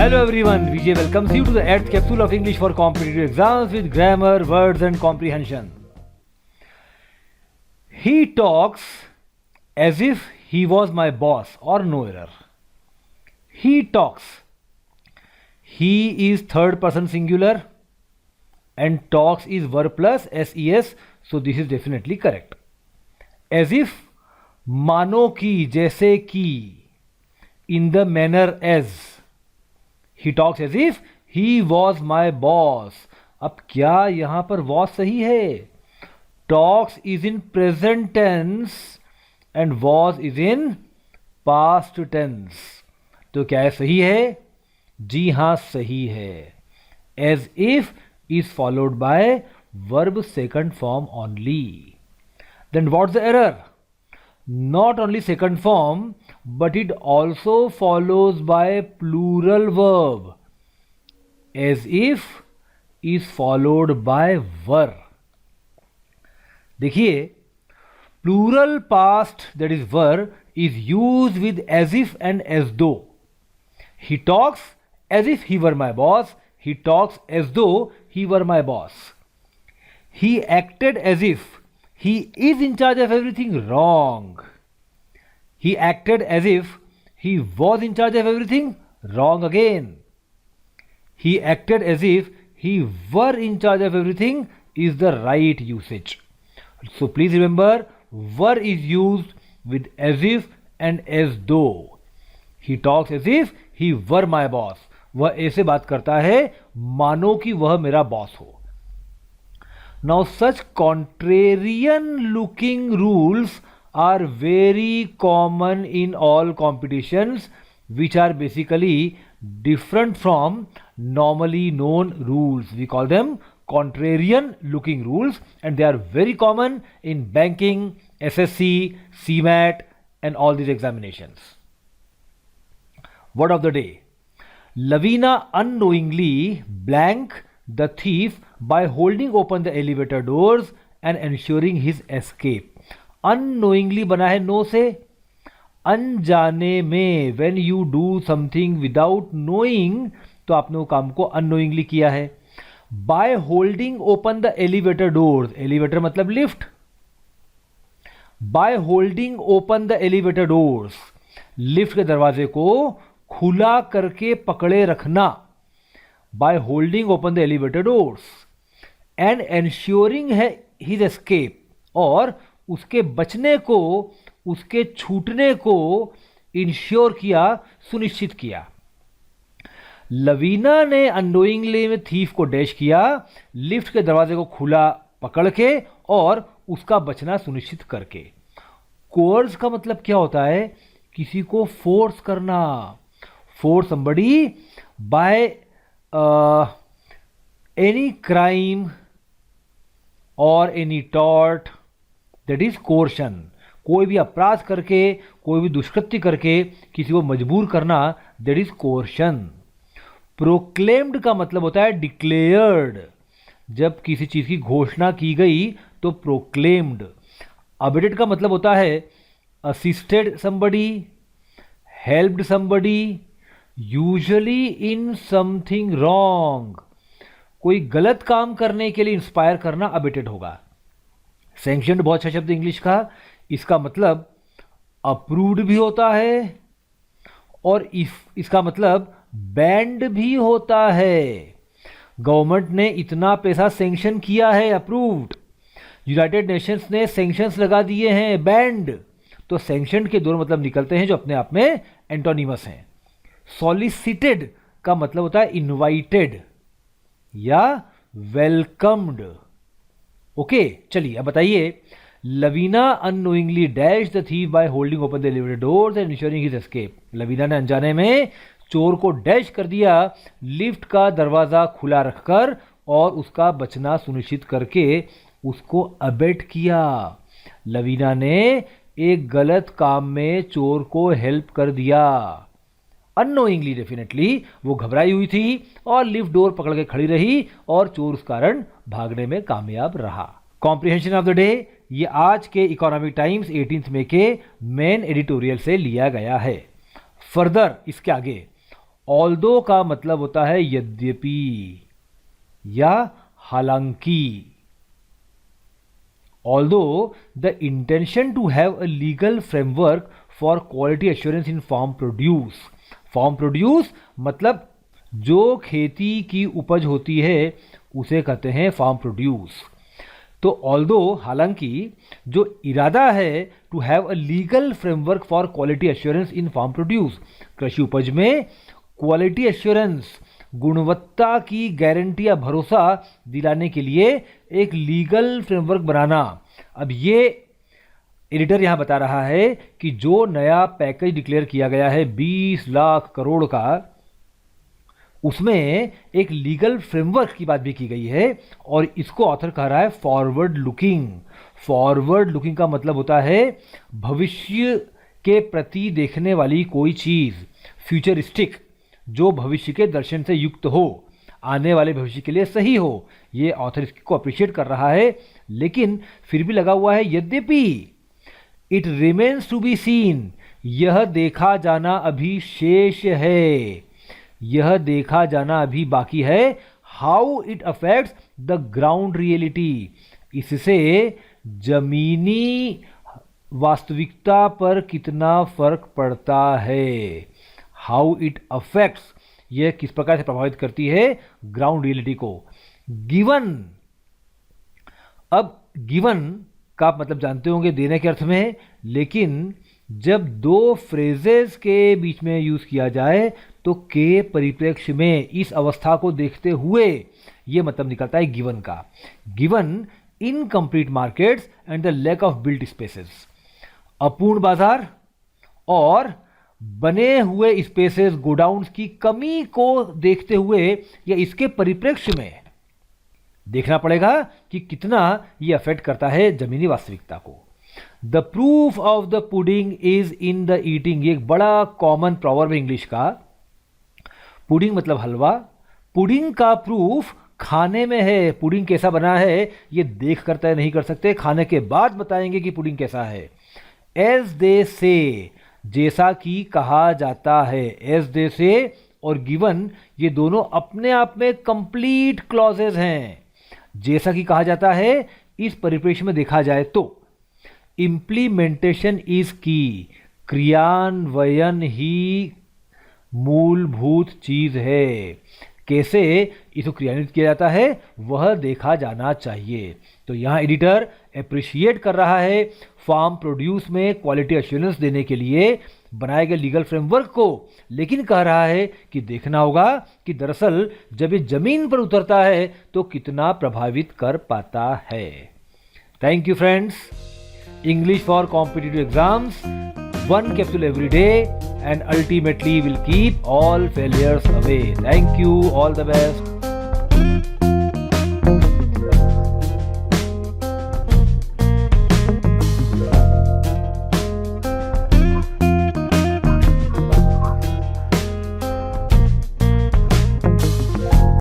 Hello everyone, Vijay welcomes you to the 8th capsule of English for competitive exams with grammar, words and comprehension. He talks as if he was my boss, or no error. He talks. He is third person singular and talks is verb plus ses, so this is definitely correct. As if, मानो की, जैसे कि, in the manner as. He talks as if he was my boss. अब क्या यहां पर was सही है? Talks is in present tense and was is in past tense. तो क्या है सही है? जी हां सही है. As if is followed by verb second form only. Then what's the error? Not only second form, but it also follows by plural verb. As if is followed by were. देखिए, plural past that is were is used with as if and as though. He talks as if he were my boss. He talks as though he were my boss. He acted as if he is in charge of everything. Wrong. He acted as if he was in charge of everything. Wrong again. He acted as if he were in charge of everything is the right usage. So please remember, were is used with as if and as though. He talks as if he were my boss. वह ऐसे बात करता है मानो कि वह मेरा boss हो. Now such contrarian looking rules are very common in all competitions, which are basically different from normally known rules. We call them contrarian looking rules, and they are very common in banking, SSC, CMAT and all these examinations. Word of the day. Lavina unknowingly blank the thief by holding open the elevator doors and ensuring his escape. Unknowingly बना है no से. अनजाने में, when you do something without knowing, तो आपने वो काम को unknowingly किया है. By holding open the elevator doors, elevator मतलब lift. By holding open the elevator doors, lift के दरवाजे को खुला करके पकड़े रखना. By holding open the elevator doors and ensuring his escape, और उसके बचने को, उसके छूटने को इंश्योर किया, सुनिश्चित किया. लवीना ने अननोइंगली में थीफ को डैश किया, लिफ्ट के दरवाजे को खुला पकड़ के और उसका बचना सुनिश्चित करके. कोर्स का मतलब क्या होता है? किसी को फोर्स करना. Force somebody by any crime और any tort, that is coercion. कोई भी अपराध करके, कोई भी दुष्कृत्य करके किसी को मजबूर करना, दैट इज कोर्शन. प्रोक्लेम्ड का मतलब होता है डिक्लेयर्ड. जब किसी चीज की घोषणा की गई तो प्रोक्लेम्ड. अबेटेड का मतलब होता है assisted somebody, helped somebody, usually in something wrong. कोई गलत काम करने के लिए इंस्पायर करना अबेटेड होगा. सैंक्शनड बहुत अच्छा शब्द इंग्लिश का. इसका मतलब अप्रूव्ड भी होता है और इसका मतलब बैंड भी होता है. गवर्नमेंट ने इतना पैसा सैंक्शन किया है, अप्रूव्ड. यूनाइटेड नेशंस ने सैंक्शंस लगा दिए हैं, बैंड. तो सैंक्शनड के दोनों मतलब निकलते हैं जो अपने आप में एंटोनिमस हैं. सॉलिसिटेड का मतलब होता है इनवाइटेड या वेलकम्ड. ओके, चलिए अब बताइए. Laveena unknowingly dash the thief by holding open the elevator doors and ensuring his escape. Laveena ने अनजाने में चोर को डैश कर दिया, लिफ्ट का दरवाजा खुला रखकर और उसका बचना सुनिश्चित करके उसको अबेट किया. लवीना ने एक गलत काम में चोर को हेल्प कर दिया. अननोइंगली डेफिनेटली वो घबराई हुई थी और लिफ्ट डोर पकड़ के खड़ी रही और चोर उस कारण भागने में कामयाब रहा. कॉम्प्रिहेंशन ऑफ द डे, ये आज के इकोनॉमिक टाइम्स 18 मई के मेन एडिटोरियल से लिया गया है. फर्दर इसके आगे ऑल्दो का मतलब होता है यद्यपि या हालांकि। Although the intention to have a legal framework for quality assurance in farm produce. Farm produce मतलब जो खेती की उपज होती है उसे कहते हैं फार्म प्रोड्यूस। तो ऑल्दो हालांकि जो इरादा है to have a legal framework for quality assurance in farm produce, कृषि उपज में क्वालिटी एश्योरेंस गुणवत्ता की गारंटी या भरोसा दिलाने के लिए एक लीगल फ्रेमवर्क बनाना। अब ये एडिटर यहां बता रहा है कि जो नया पैकेज डिक्लेयर किया गया है 20 लाख करोड़ का, उसमें एक लीगल फ्रेमवर्क की बात भी की गई है और इसको ऑथर कह रहा है फॉरवर्ड लुकिंग। फॉरवर्ड लुकिंग का मतलब होता है भविष्य के प्रति देखने वाली कोई चीज, फ्यूचरिस्टिक, जो भविष्य के दर्शन से युक्त हो, आने वाले भविष्य के लिए सही हो। ये ऑथर इसको अप्रिशिएट कर रहा है, लेकिन फिर भी लगा हुआ है यद्यपि it remains to be seen, यह देखा जाना अभी शेष है, यह देखा जाना अभी बाकी है। How it affects the ground reality, इससे जमीनी वास्तविकता पर कितना फर्क पड़ता है। हाउ इट अफेक्ट्स, यह किस प्रकार से प्रभावित करती है ग्राउंड रियलिटी को। गिवन, अब गिवन का आप मतलब जानते होंगे देने के अर्थ में, लेकिन जब दो फ्रेजेस के बीच में यूज किया जाए तो के परिप्रेक्ष्य में इस अवस्था को देखते हुए यह मतलब निकलता है गिवन का। Given incomplete markets and the lack of built spaces, अपूर्ण बाजार और बने हुए स्पेसेस, गोडाउन्स की कमी को देखते हुए या इसके परिप्रेक्ष्य में देखना पड़ेगा कि कितना यह अफेक्ट करता है जमीनी वास्तविकता को। The proof of the pudding is in the eating, ये एक बड़ा कॉमन प्रॉवर्ब है इंग्लिश का। पुडिंग मतलब हलवा, पुडिंग का प्रूफ खाने में है। पुडिंग कैसा बना है ये देख कर तय नहीं कर सकते, खाने के बाद बताएंगे कि पुडिंग कैसा है। एज दे से, जैसा कि कहा जाता है। एज दे से और गिवन ये दोनों अपने आप में कंप्लीट क्लॉजेज हैं। जैसा कि कहा जाता है इस परिप्रेक्ष्य में देखा जाए तो इंप्लीमेंटेशन इज की, क्रियान्वयन ही मूलभूत चीज है। कैसे इसको क्रियान्वित किया जाता है वह देखा जाना चाहिए। तो यहां एडिटर अप्रिशिएट कर रहा है फार्म प्रोड्यूस में क्वालिटी एश्योरेंस देने के लिए बनाए गए लीगल फ्रेमवर्क को, लेकिन कह रहा है कि देखना होगा कि दरअसल जब ये जमीन पर उतरता है तो कितना प्रभावित कर पाता है। Thank you friends. English for competitive exams, one capsule every day and ultimately will keep all failures away. Thank you, all the best.